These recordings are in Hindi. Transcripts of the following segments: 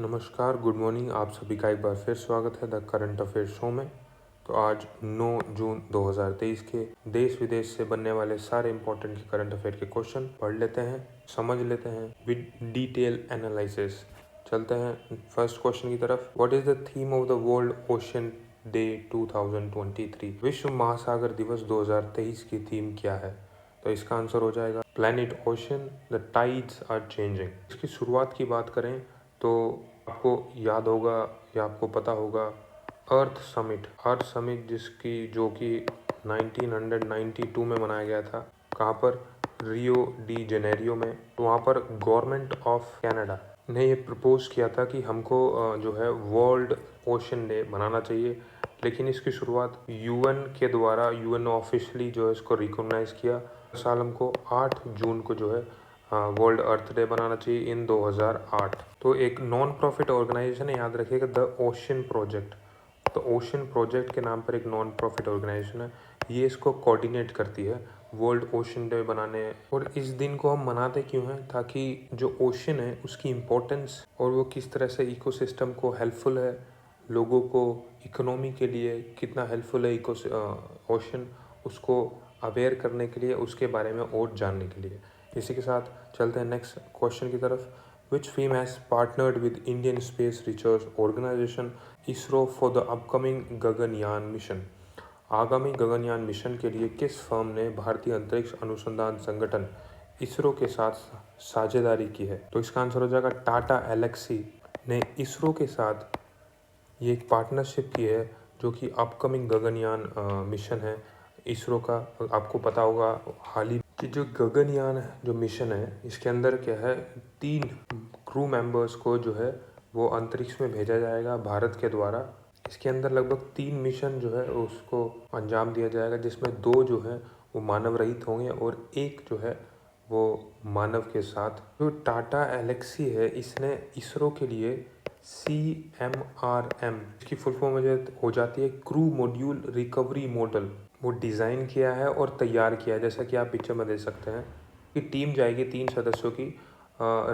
नमस्कार, गुड मॉर्निंग। आप सभी का एक बार फिर स्वागत है द करंट अफेयर शो में। तो आज 9 जून 2023 के देश विदेश से बनने वाले सारे इंपॉर्टेंट करंट अफेयर के क्वेश्चन पढ़ लेते हैं, समझ लेते हैं विद डिटेल एनालिसिस। चलते हैं फर्स्ट क्वेश्चन की तरफ। What is the theme of the world ocean day 2023? विश्व महासागर दिवस 2023 की थीम क्या है? तो इसका आंसर हो जाएगा planet ocean, the tides are changing. इसकी शुरुआत की बात करें तो आपको याद होगा या आपको पता होगा अर्थ समिट जो कि 1992 में मनाया गया था। कहाँ पर? रियो डी जेनेरियो में। तो वहाँ पर गवर्नमेंट ऑफ कनाडा ने ये प्रपोज किया था कि हमको जो है वर्ल्ड ओशन डे मनाना चाहिए, लेकिन इसकी शुरुआत यूएन के द्वारा, यूएन ऑफिशियली जो है इसको रिकॉग्नाइज किया। साल हमको 8 जून को जो है वर्ल्ड अर्थ डे बनाना चाहिए इन 2008। तो एक नॉन प्रॉफिट ऑर्गेनाइजेशन है, याद रखिएगा, द ओशन प्रोजेक्ट। तो ओशन प्रोजेक्ट के नाम पर एक नॉन प्रॉफिट ऑर्गेनाइजेशन है, ये इसको कोऑर्डिनेट करती है वर्ल्ड ओशन डे बनाने। और इस दिन को हम मनाते क्यों हैं? ताकि जो ओशन है उसकी इम्पोर्टेंस और वो किस तरह से इकोसिस्टम को हेल्पफुल है, लोगों को, इकोनॉमी के लिए कितना हेल्पफुल है ओशन, उसको अवेयर करने के लिए, उसके बारे में और जानने के लिए। इसी के साथ चलते हैं नेक्स्ट क्वेश्चन की तरफ। Which firm has partnered with Indian Space Research Organisation ISRO for the upcoming Gaganyaan mission? आगामी गगनयान मिशन के लिए किस फर्म ने भारतीय अंतरिक्ष अनुसंधान संगठन इसरो के साथ साझेदारी की है? तो इसका आंसर हो जाएगा टाटा एलेक्सी ने इसरो के साथ ये एक पार्टनरशिप की है, जो कि अपकमिंग गगनयान मिशन है इसरो का। आपको पता होगा हाल ही कि जो गगनयान जो मिशन है, इसके अंदर क्या है, 3 क्रू मेंबर्स को जो है वो अंतरिक्ष में भेजा जाएगा भारत के द्वारा। इसके अंदर लगभग 3 मिशन जो है उसको अंजाम दिया जाएगा, जिसमें 2 जो है वो मानव रहित होंगे और 1 जो है वो मानव के साथ। जो टाटा एलेक्सी है, इसने इसरो के लिए CMRM, इसकी फुल फॉर्म हो जाती है क्रू मॉड्यूल रिकवरी मॉडल, वो डिज़ाइन किया है और तैयार किया है। जैसा कि आप पिक्चर में देख सकते हैं कि टीम जाएगी 3 सदस्यों की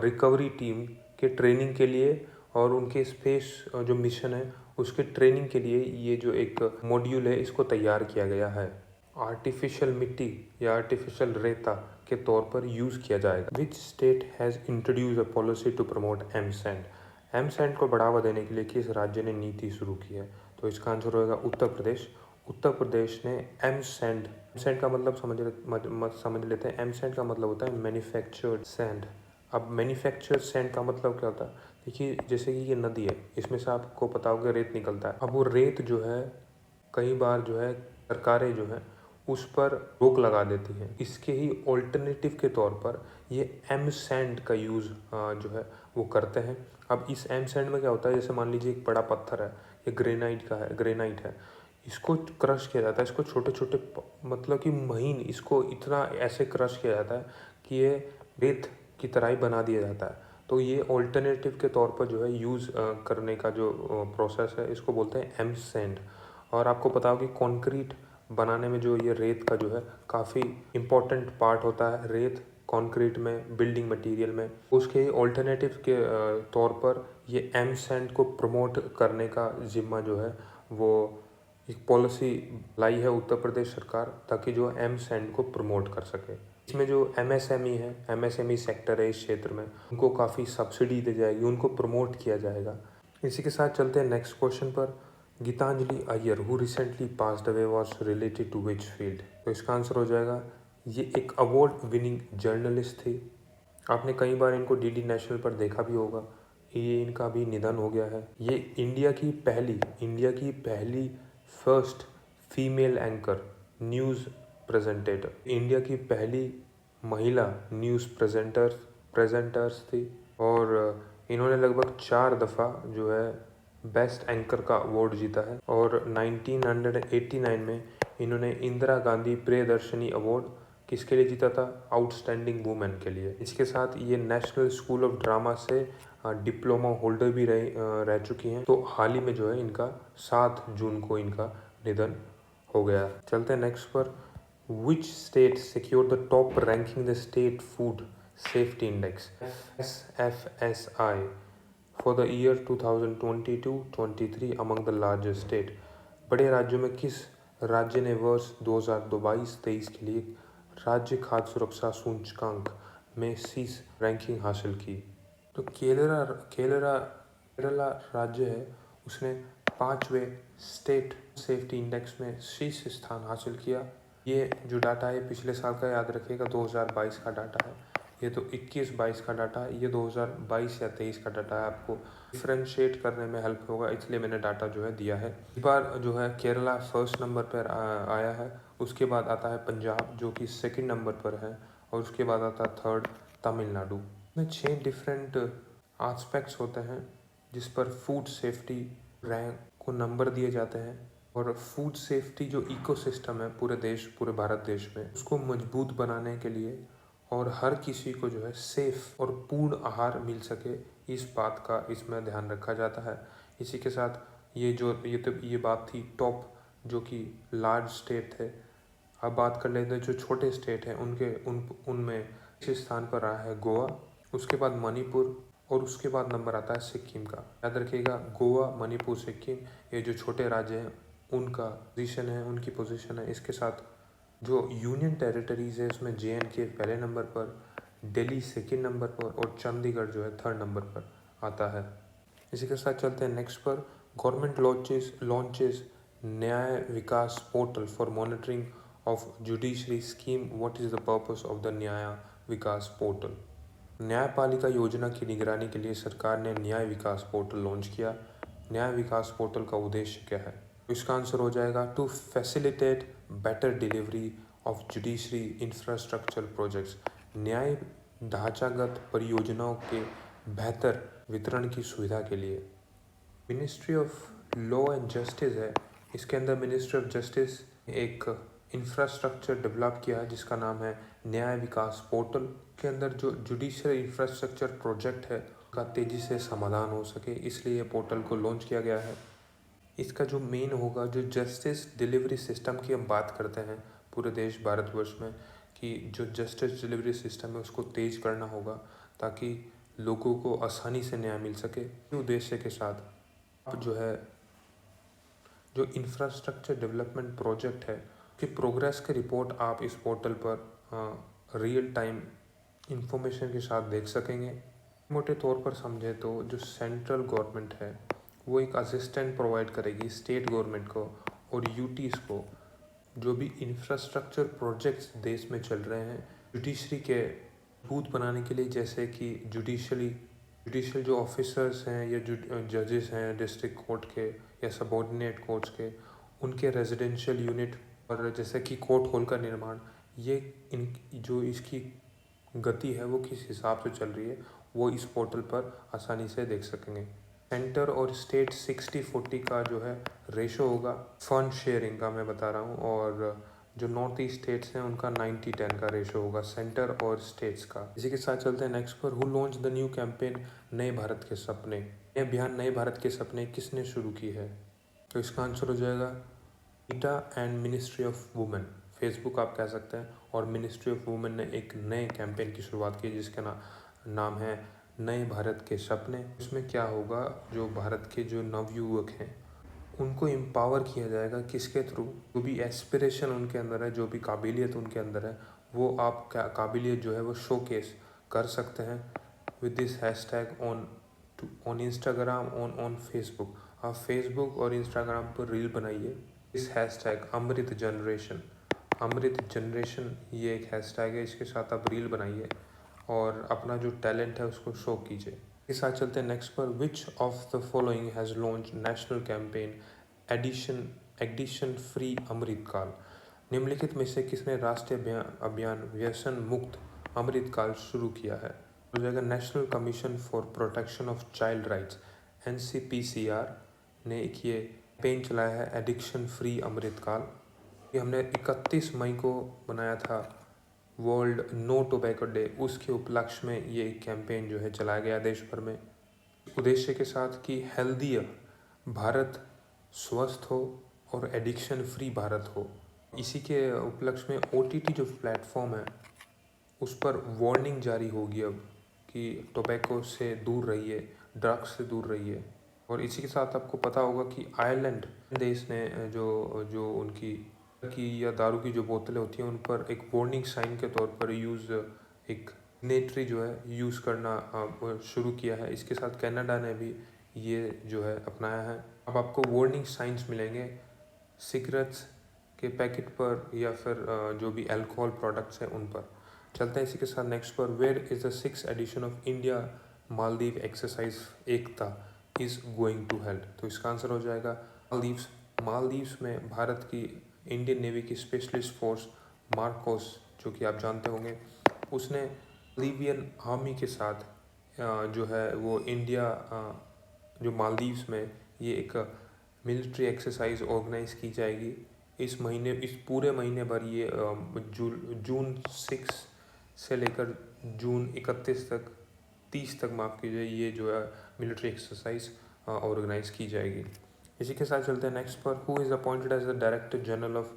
रिकवरी टीम के ट्रेनिंग के लिए, और उनके स्पेस जो मिशन है उसके ट्रेनिंग के लिए ये जो एक मॉड्यूल है इसको तैयार किया गया है। आर्टिफिशियल मिट्टी या आर्टिफिशियल रेता के तौर पर यूज़ किया जाएगा। Which state has introduce a policy to promote M sand? M sand को बढ़ावा देने के लिए किस राज्य ने नीति शुरू की है? तो इसका आंसर होगा उत्तर प्रदेश। उत्तर प्रदेश ने एमसैंड का मतलब समझ लेते हैं। एमसैंड का मतलब होता है मैन्युफैक्चर्ड सैंड। अब मैन्युफैक्चर्ड सैंड का मतलब क्या होता है? देखिए, जैसे कि ये नदी है, इसमें से आपको पता होगा रेत निकलता है। अब वो रेत जो है कई बार जो है सरकारें जो है उस पर रोक लगा देती हैं। इसके ही ऑल्टरनेटिव के तौर पर ये एम सैंड का यूज़ जो है वो करते हैं। अब इस एम सैंड में क्या होता है, जैसे मान लीजिए एक बड़ा पत्थर है, ये ग्रेनाइट है, इसको क्रश किया जाता है, इसको छोटे छोटे मतलब कि महीन, इसको इतना ऐसे क्रश किया जाता है कि ये रेत की तरह ही बना दिया जाता है। तो ये ऑल्टरनेटिव के तौर पर जो है यूज़ करने का जो प्रोसेस है, इसको बोलते हैं एम सैंड। और आपको पता हो कि कंक्रीट बनाने में जो ये रेत का जो है काफ़ी इम्पोर्टेंट पार्ट होता है, रेत कंक्रीट में, बिल्डिंग मटेरियल में। उसके ऑल्टरनेटिव के तौर पर ये एम सैंड को प्रमोट करने का जिम्मा जो है वो एक पॉलिसी लाई है उत्तर प्रदेश सरकार, ताकि जो एम सैंड को प्रमोट कर सके। इसमें जो MSME है, MSME सेक्टर है इस क्षेत्र में, उनको काफ़ी सब्सिडी दी जाएगी, उनको प्रमोट किया जाएगा। इसी के साथ चलते हैं नेक्स्ट क्वेश्चन पर। Geetanjali Iyer who recently passed away was related to which field? तो इसका आंसर हो जाएगा, ये एक अवार्ड विनिंग जर्नलिस्ट थी। आपने कई बार इनको DD नेशनल पर देखा भी होगा। ये इनका भी निधन हो गया है। ये इंडिया की पहली first female anchor, news presenter, India की पहली महिला न्यूज़ प्रेजेंटर्स थी। और इन्होंने लगभग 4 दफ़ा जो है बेस्ट एंकर का अवार्ड जीता है। और 1989 में इन्होंने इंदिरा गांधी प्रियदर्शनी अवार्ड किसके लिए जीता था? आउटस्टैंडिंग वुमेन के लिए। इसके साथ ये नेशनल स्कूल ऑफ ड्रामा से डिप्लोमा होल्डर भी रह चुकी हैं। तो हाल ही में जो है इनका 7 जून को इनका निधन हो गया। चलते हैं नेक्स्ट पर। Which state secure the top ranking the state food safety index SFSI for the year 2022-23 among the largest state. बड़े राज्यों में किस राज्य ने वर्ष 2022-23 के लिए राज्य खाद्य सुरक्षा सूचकांक में शीर्ष रैंकिंग हासिल की? तो केरला राज्य है, उसने 5वें स्टेट सेफ्टी इंडेक्स में शीर्ष स्थान हासिल किया। ये जो डाटा है पिछले साल का, याद रखिएगा 2022 का डाटा है। ये तो 21-22 का डाटा है, ये 2022 या 23 का डाटा है। आपको डिफ्रेंशिएट करने में हेल्प होगा, इसलिए मैंने डाटा जो है दिया है। इस बार जो है केरला फर्स्ट नंबर पर आया है, उसके बाद आता है पंजाब जो कि सेकंड नंबर पर है, और उसके बाद आता है थर्ड तमिलनाडु। में 6 डिफरेंट एस्पेक्ट्स होते हैं जिस पर फूड सेफ्टी रैंक को नंबर दिए जाते हैं, और फूड सेफ्टी जो इकोसिस्टम है पूरे भारत देश में, उसको मजबूत बनाने के लिए और हर किसी को जो है सेफ और पूर्ण आहार मिल सके, इस बात का इसमें ध्यान रखा जाता है। इसी के साथ ये बात थी टॉप जो कि लार्ज स्टेट थे। अब बात कर लेते हैं जो छोटे स्टेट हैं उनमें इस स्थान पर रहा है गोवा, उसके बाद मणिपुर, और उसके बाद नंबर आता है सिक्किम का। याद रखिएगा गोवा, मणिपुर, सिक्किम, ये जो छोटे राज्य हैं उनकी पोजीशन है। इसके साथ जो यूनियन टेरिटरीज है उसमें JNK पहले नंबर पर, दिल्ली सेकंड नंबर पर, और चंडीगढ़ जो है थर्ड नंबर पर आता है। इसी के साथ चलते हैं नेक्स्ट पर। Government launches Nyaya Vikas portal for monitoring of judiciary scheme. What is the purpose of the Nyaya Vikas portal? न्यायपालिका योजना की निगरानी के लिए सरकार ने न्याय विकास पोर्टल लॉन्च किया। न्याय विकास पोर्टल का उद्देश्य क्या है? इसका आंसर हो जाएगा to facilitate better delivery of judiciary infrastructure projects. न्याय ढांचागत परियोजनाओं के बेहतर वितरण की सुविधा के लिए। Ministry of law and justice है, इसके अंदर मिनिस्ट्री ऑफ जस्टिस एक इंफ्रास्ट्रक्चर डेवलप किया है जिसका नाम है न्याय विकास पोर्टल। के अंदर जो जुडिशियल इंफ्रास्ट्रक्चर प्रोजेक्ट है का तेजी से समाधान हो सके, इसलिए ये पोर्टल को लॉन्च किया गया है। इसका जो मेन होगा, जो जस्टिस डिलीवरी सिस्टम की हम बात करते हैं पूरे देश भारतवर्ष में, कि जो जस्टिस डिलीवरी सिस्टम है उसको तेज करना होगा ताकि लोगों को आसानी से न्याय मिल सके। इस उद्देश्य के साथ अब जो इंफ्रास्ट्रक्चर डेवलपमेंट प्रोजेक्ट है कि प्रोग्रेस की रिपोर्ट आप इस पोर्टल पर रियल टाइम इंफॉर्मेशन के साथ देख सकेंगे। मोटे तौर पर समझे तो जो सेंट्रल गवर्नमेंट है वो एक असिस्टेंट प्रोवाइड करेगी स्टेट गवर्नमेंट को और यूटीज़ को, जो भी इंफ्रास्ट्रक्चर प्रोजेक्ट्स देश में चल रहे हैं जुडिशरी के बूथ बनाने के लिए, जैसे कि जुडिशियल जो ऑफिसर्स हैं या जजेस हैं डिस्ट्रिक्ट कोर्ट के या सबऑर्डिनेट कोर्ट्स के, उनके रेजिडेंशियल यूनिट, और जैसे कि कोर्ट हॉल का निर्माण, जो इसकी गति है वो किस हिसाब से चल रही है वो इस पोर्टल पर आसानी से देख सकेंगे। सेंटर और स्टेट 60-40 का जो है रेशो होगा फंड शेयरिंग का, मैं बता रहा हूँ, और जो नॉर्थ ईस्ट स्टेट्स हैं उनका 90-10 का रेशो होगा सेंटर और स्टेट्स का। इसी के साथ चलते हैं नेक्स्ट पर। Who launch the new campaign नए भारत के सपने? ये अभियान नए भारत के सपने किसने शुरू की है? तो इसका आंसर हो जाएगा ईटा and ministry of women, Facebook आप कह सकते हैं, और मिनिस्ट्री ऑफ वुमेन ने एक नए कैंपेन की शुरुआत की जिसका नाम है नए भारत के सपने। इसमें क्या होगा, जो भारत के जो नवयुवक हैं उनको एम्पावर किया जाएगा, किसके थ्रू? जो भी एस्पिरेशन उनके अंदर है, जो भी काबिलियत उनके अंदर है, वो आप काबिलियत जो है वो शोकेस कर सकते हैं with this hashtag on Instagram, on Facebook. आप फेसबुक और इंस्टाग्राम पर रील बनाइए, इस हैशटैग अमृत जनरेशन ये एक हैशटैग है, इसके साथ आप रील बनाइए और अपना जो टैलेंट है उसको शो कीजिए। इसके साथ चलते हैं नेक्स्ट पर। Which of the following has launch national campaign addiction free Amritkaal? निम्नलिखित में से किसने राष्ट्रीय अभियान व्यसन मुक्त अमृतकाल शुरू किया है? हो जाएगा national commission for protection of child rights, NCPCR ने एक ये कैंपेन चलाया है एडिक्शन फ्री अमृतकाल। ये हमने 31 मई को बनाया था वर्ल्ड नो टोबैको डे, उसके उपलक्ष्य में ये कैंपेन जो है चलाया गया देश भर में, उद्देश्य के साथ कि हेल्दी भारत स्वस्थ हो और एडिक्शन फ्री भारत हो। इसी के उपलक्ष्य में OTT जो प्लेटफॉर्म है उस पर वार्निंग जारी होगी अब कि टोबैको से दूर रहिए, ड्रग्स से दूर रहिए। और इसी के साथ आपको पता होगा कि आयरलैंड देश ने जो जो उनकी या दारू की जो बोतलें होती हैं उन पर एक वार्निंग साइन के तौर पर एक नेटरी जो है यूज़ करना शुरू किया है। इसके साथ कनाडा ने भी ये जो है अपनाया है। अब आपको वार्निंग साइंस मिलेंगे सिगरेट्स के पैकेट पर या फिर जो भी अल्कोहल प्रोडक्ट्स हैं उन पर। चलते हैं इसी के साथ नेक्स्ट पर। Where is the 6th edition of India Maldives exercise Ekatha is going to held. तो इसका आंसर हो जाएगा मालदीव्स। मालदीव्स में भारत की इंडियन नेवी की स्पेशलिस्ट फोर्स मार्कोस, जो कि आप जानते होंगे, उसने लीबियन आर्मी के साथ जो है वो इंडिया जो मालदीव्स में ये एक मिलिट्री एक्सरसाइज ऑर्गेनाइज की जाएगी इस पूरे महीने भर। ये जून 6 से लेकर जून 31 तक 30 तक माफ़ कीजिए, ये जो है मिलिट्री एक्सरसाइज ऑर्गेनाइज की जाएगी। इसी के साथ चलते हैं नेक्स्ट पर। Who is appointed as the director general of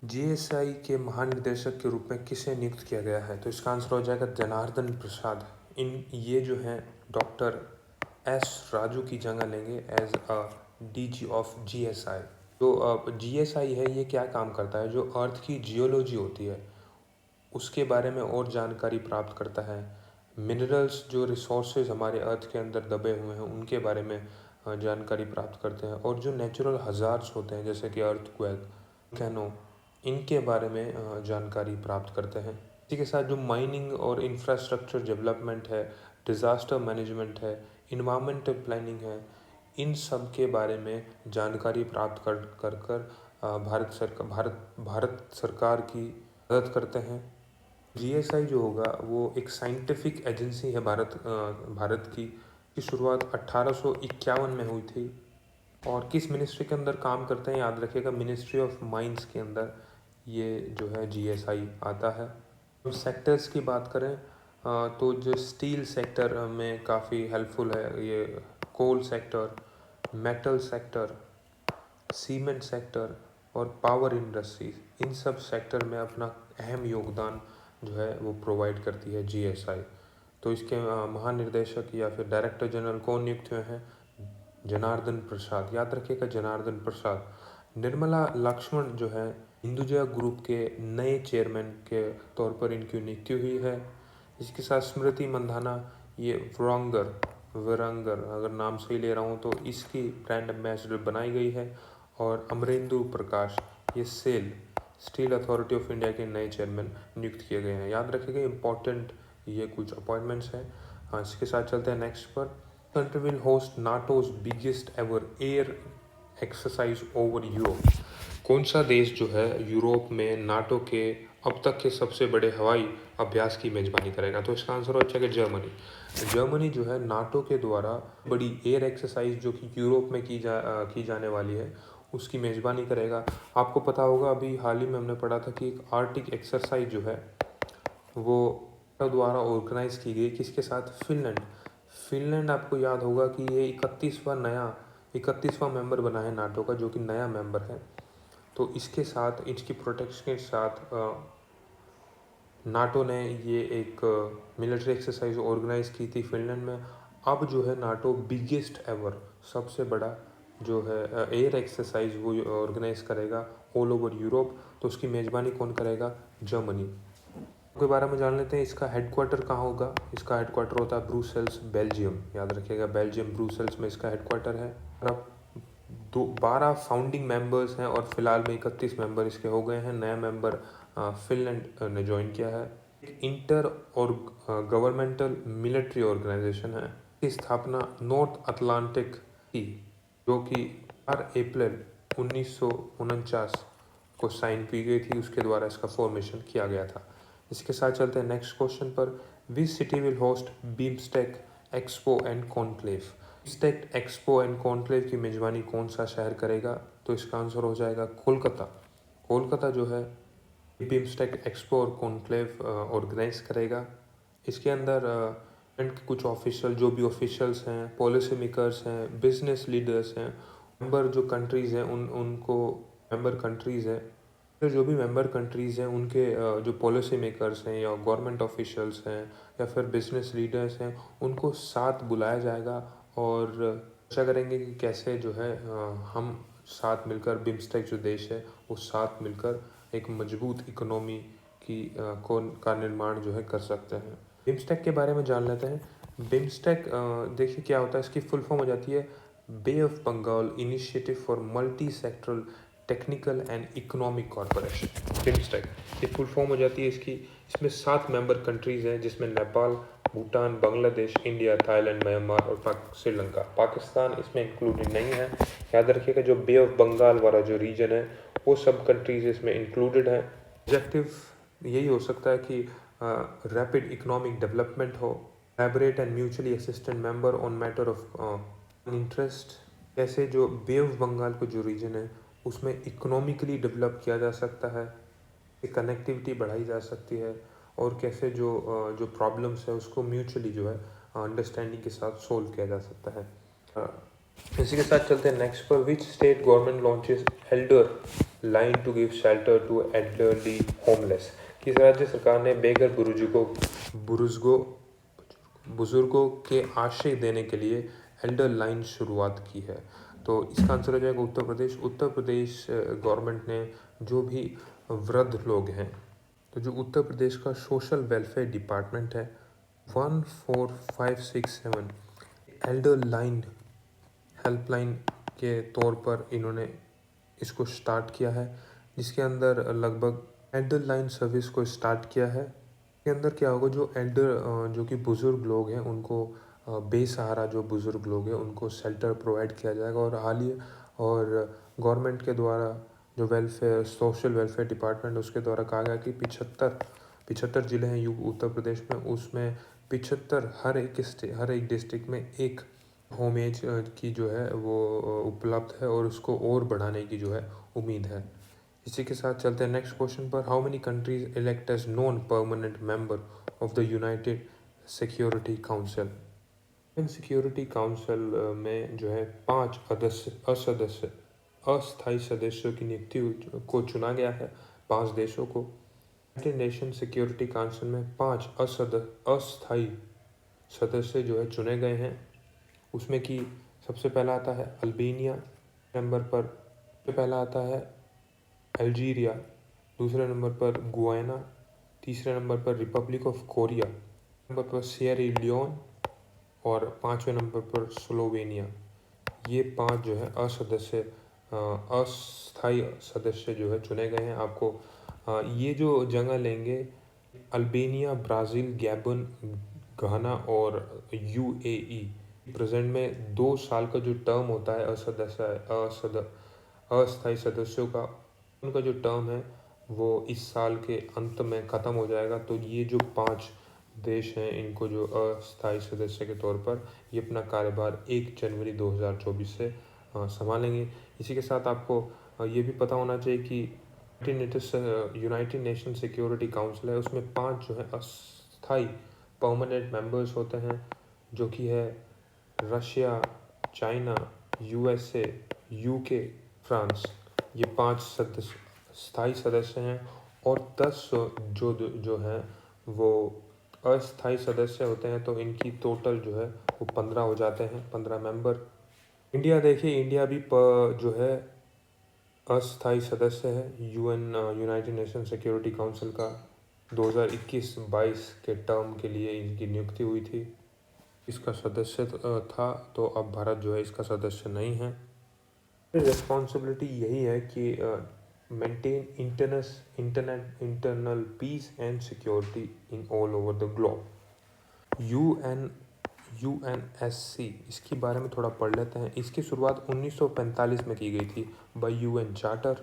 GSI के महानिदेशक के रूप में किसे नियुक्त किया गया है? तो इसका आंसर हो जाएगा जनार्दन प्रसाद। ये जो हैं डॉक्टर एस राजू की जगह लेंगे as a DG of GSI. जो जीएसआई है ये क्या काम करता है? जो अर्थ की जियोलॉजी होती है उसके बारे में और जानकारी प्राप्त करता है। मिनरल्स जो रिसोर्सेज हमारे अर्थ के अंदर दबे हुए हैं उनके बारे में जानकारी प्राप्त करते हैं। और जो नेचुरल हज़ार्ड्स होते हैं जैसे कि अर्थक्वेक, वोल्केनो, इनके बारे में जानकारी प्राप्त करते हैं। इसी के साथ जो माइनिंग और इंफ्रास्ट्रक्चर डेवलपमेंट है, डिज़ास्टर मैनेजमेंट है, इन्वायरमेंटल प्लानिंग है, इन सब के बारे में जानकारी प्राप्त कर भारत सरकार की मदद करते हैं। जीएसआई जो होगा वो एक साइंटिफिक एजेंसी है भारत की शुरुआत 1851 में हुई थी। और किस मिनिस्ट्री के अंदर काम करते हैं याद रखिएगा, मिनिस्ट्री ऑफ माइंस के अंदर ये जो है जीएसआई आता है। तो सेक्टर्स की बात करें तो जो स्टील सेक्टर में काफ़ी हेल्पफुल है ये, coal sector, metal sector, cement sector और पावर इंडस्ट्रीज, इन सब सेक्टर में अपना अहम योगदान जो है वो प्रोवाइड करती है जीएसआई। तो इसके महानिर्देशक या फिर डायरेक्टर जनरल कौन नियुक्त हुए हैं? जनार्दन प्रसाद, याद रखिएगा जनार्दन प्रसाद। निर्मला लक्ष्मण जो है हिंदुजा ग्रुप के नए चेयरमैन के तौर पर इनकी नियुक्ति हुई है। इसके साथ स्मृति मंधाना, ये वरंगर अगर नाम सही ले रहा हूँ तो, इसकी ब्रांड एम्बेसडर बनाई गई है। और अमरेंदु प्रकाश, ये स्टील अथॉरिटी ऑफ इंडिया के नए चेयरमैन नियुक्त किए गए हैं। याद रखिएगा इंपॉर्टेंट ये कुछ अपॉइंटमेंट्स हैं। हाँ, इसके साथ चलते हैं नेक्स्ट पर। Country will host नाटोज biggest ever air exercise over Europe. कौन सा देश जो है यूरोप में नाटो के अब तक के सबसे बड़े हवाई अभ्यास की मेजबानी करेगा? तो इसका आंसर हो जाएगा जर्मनी। जर्मनी जो है नाटो के द्वारा बड़ी एयर एक्सरसाइज जो कि यूरोप में की जाने वाली है उसकी मेजबानी करेगा। आपको पता होगा अभी हाल ही में हमने पढ़ा था कि एक आर्टिक एक्सरसाइज जो है वो द्वारा ऑर्गेनाइज की गई, किसके साथ? फिनलैंड आपको याद होगा कि ये 31वां मेंबर बना है नाटो का, जो कि नया मेंबर है। तो इसके साथ इसकी प्रोटेक्शन के साथ नाटो ने ये एक मिलिट्री एक्सरसाइज ऑर्गेनाइज की थी फिनलैंड में। अब जो है नाटो बिगेस्ट एवर, सबसे बड़ा जो है एयर एक्सरसाइज वो ऑर्गेनाइज करेगा ऑल ओवर यूरोप। तो उसकी मेज़बानी कौन करेगा? जर्मनी के बारे में जान लेते हैं। इसका हेडक्वार्टर कहाँ होगा? इसका हेडक्वार्टर होता है ब्रुसेल्स, बेल्जियम। याद रखिएगा बेल्जियम, ब्रुसेल्स में इसका हेडक्वार्टर है। और 12 फाउंडिंग मेंबर्स हैं और फिलहाल में 31 मेंबर इसके हो गए हैं। नया मेंबर फिनलैंड ने ज्वाइन किया है। एक इंटर और गवर्नमेंटल मिलिट्री ऑर्गेनाइजेशन है। इसकी स्थापना नॉर्थ अटलांटिक की, जो कि 4 अप्रैल 1949 को साइन की गई थी, उसके द्वारा इसका फॉर्मेशन किया गया था। इसके साथ चलते हैं नेक्स्ट क्वेश्चन पर। Which city will host BIMSTEC expo and conclave? BIMSTEC expo and conclave की मेजबानी कौन सा शहर करेगा? तो इसका आंसर हो जाएगा कोलकाता। कोलकाता जो है बीमस्टेक एक्सपो और कॉन्क्लेव ऑर्गेनाइज करेगा। इसके अंदर कुछ ऑफिशियल जो भी ऑफिशियल्स हैं, पॉलिसी मेकर्स हैं, बिजनेस लीडर्स हैं, मेंबर जो कंट्रीज़ हैं उनको मेंबर कंट्रीज़ हैं तो जो भी मेंबर कंट्रीज़ हैं उनके जो पॉलिसी मेकर्स हैं या गवर्नमेंट ऑफिशियल्स हैं या फिर बिजनेस लीडर्स हैं, उनको साथ बुलाया जाएगा और चर्चा करेंगे कि कैसे जो है हम साथ मिलकर बिम्स्टेक जो देश है वो साथ मिलकर एक मजबूत इकोनॉमी का निर्माण जो है कर सकते हैं। बिम्स्टेक के बारे में जान लेते हैं। बिम्स्टेक देखिए क्या होता है, इसकी फुल फॉर्म हो जाती है bay of Bengal initiative for multi sectoral technical and economic corporation. BIMSTEC ये फुल फॉर्म हो जाती है इसकी। इसमें 7 मेंबर कंट्रीज़ हैं जिसमें Nepal, Bhutan, Bangladesh, India, Thailand, Myanmar और श्रीलंका। पाकिस्तान इसमें इंक्लूडेड नहीं है। याद रखिएगा जो बे ऑफ बंगाल वाला जो रीजन है वो सब कंट्रीज इसमें इंक्लूडेड है। ऑब्जेक्टिव यही हो सकता है कि रैपिड इकोनॉमिक डेवलपमेंट हो, collaborate and mutually assistant member on matter of interest. कैसे जो बे ऑफ बंगाल को जो रीजन है उसमें इकोनॉमिकली डेवलप किया जा सकता है, कनेक्टिविटी बढ़ाई जा सकती है और कैसे जो प्रॉब्लम्स है उसको म्यूचुअली जो है अंडरस्टैंडिंग के साथ सोल्व किया जा सकता है। इसी के साथ चलते हैं नेक्स्ट पर। Which state government launches elder line to give shelter to elderly homeless. किस राज्य सरकार ने बेघर बुजुर्गों के आश्रय देने के लिए एल्डर लाइन शुरुआत की है? तो इसका आंसर हो जाएगा उत्तर प्रदेश। उत्तर प्रदेश गवर्नमेंट ने जो भी वृद्ध लोग हैं, तो जो उत्तर प्रदेश का सोशल वेलफेयर डिपार्टमेंट है 14567 एल्डर लाइन हेल्पलाइन के तौर पर इन्होंने इसको स्टार्ट किया है, जिसके अंदर लगभग एल्डर लाइन सर्विस को स्टार्ट किया है। इसके अंदर क्या होगा, जो एल्डर जो कि बुज़ुर्ग लोग हैं उनको बेसहारा जो बुज़ुर्ग लोग हैं उनको शेल्टर प्रोवाइड किया जाएगा। और गवर्नमेंट के द्वारा जो सोशल वेलफेयर डिपार्टमेंट उसके द्वारा कहा गया कि 75 ज़िले हैं उत्तर प्रदेश में, उसमें 75 हर एक डिस्ट्रिक्ट में एक होम एज की जो है वो उपलब्ध है और उसको और बढ़ाने की जो है उम्मीद है। इसी के साथ चलते हैं नेक्स्ट क्वेश्चन पर। How many countries elect as non permanent member of the united security council. Security council में जो है 5 अस्थायी सदस्यों की नियुक्ति को चुना गया है, 5 देशों को। यूनाइटेड नेशन सिक्योरिटी काउंसिल में 5 अस्थायी सदस्य जो है चुने गए हैं। उसमें कि सबसे पहला आता है अल्बानिया, नंबर पर सबसे पहला आता है अल्जीरिया, दूसरे नंबर पर गुयाना, तीसरे नंबर पर रिपब्लिक ऑफ कोरिया, नंबर पर सिएरा लियोन और 5वें नंबर पर स्लोवेनिया। ये 5 जो है अस्थायी सदस्य जो है चुने गए हैं। आपको ये जो जगह लेंगे अल्बानिया, ब्राज़ील, गैबन, घाना और यूएई। प्रेजेंट में 2 साल का जो टर्म होता है अस्थायी सदस्यों का, उनका जो टर्म है वो इस साल के अंत में ख़त्म हो जाएगा। तो ये जो 5 देश हैं इनको जो अस्थायी सदस्य के तौर पर ये अपना कार्यभार 1 जनवरी 2024 से संभालेंगे। इसी के साथ आपको ये भी पता होना चाहिए कि यूनाइटेड नेशन सिक्योरिटी काउंसिल है, उसमें 5 जो है अस्थायी परमानेंट मेंबर्स होते हैं, जो कि है Russia, China, USA, UK, France. ये 5 स्थायी सदस्य हैं और 10 जो हैं वो अस्थायी सदस्य होते हैं। तो इनकी टोटल जो है वो 15 हो जाते हैं, 15 मेंबर। इंडिया देखिए, इंडिया भी जो है अस्थायी सदस्य है यूनाइटेड नेशन सिक्योरिटी काउंसिल का। 2021-22 के टर्म के लिए इनकी नियुक्ति हुई थी, इसका सदस्य था। तो अब भारत जो है इसका सदस्य नहीं है। रिस्पॉन्सिबिलिटी यही है कि maintain internal peace and security in all over the globe. UNSC, इसके बारे में थोड़ा पढ़ लेते हैं। इसकी शुरुआत 1945 में की गई थी बाय यूएन चार्टर।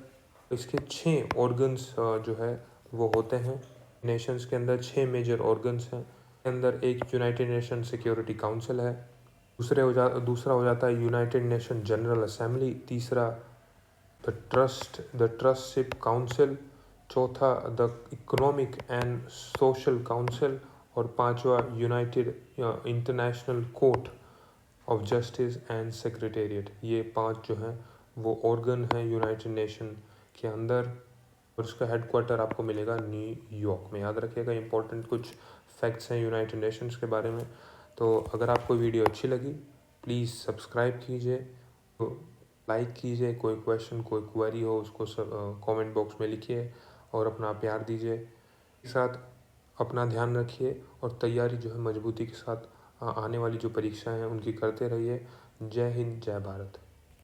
इसके 6 ऑर्गन्स जो है वो होते हैं। नेशंस के अंदर 6 मेजर ऑर्गन्स हैं। के अंदर एक यूनाइटेड नेशन सिक्योरिटी काउंसिल है, दूसरा हो जाता है यूनाइटेड नेशन जनरल असेंबली, तीसरा द ट्रस्टशिप काउंसिल, चौथा the economic and social council और 5वां United International Court of Justice and secretariat. ये 5 जो हैं वो ऑर्गन हैं यूनाइटेड नेशन के अंदर। और उसका हेडक्वार्टर आपको मिलेगा न्यूयॉर्क में। याद रखिएगा, इंपॉर्टेंट कुछ फैक्ट्स हैं यूनाइटेड नेशंस के बारे में। तो अगर आपको वीडियो अच्छी लगी प्लीज़ सब्सक्राइब कीजिए, तो लाइक कीजिए। कोई क्वेश्चन कोई क्वेरी हो उसको कमेंट बॉक्स में लिखिए और अपना प्यार दीजिए। के साथ अपना ध्यान रखिए और तैयारी जो है मजबूती के साथ आने वाली जो परीक्षाएं हैं उनकी करते रहिए। जय हिंद, जय भारत।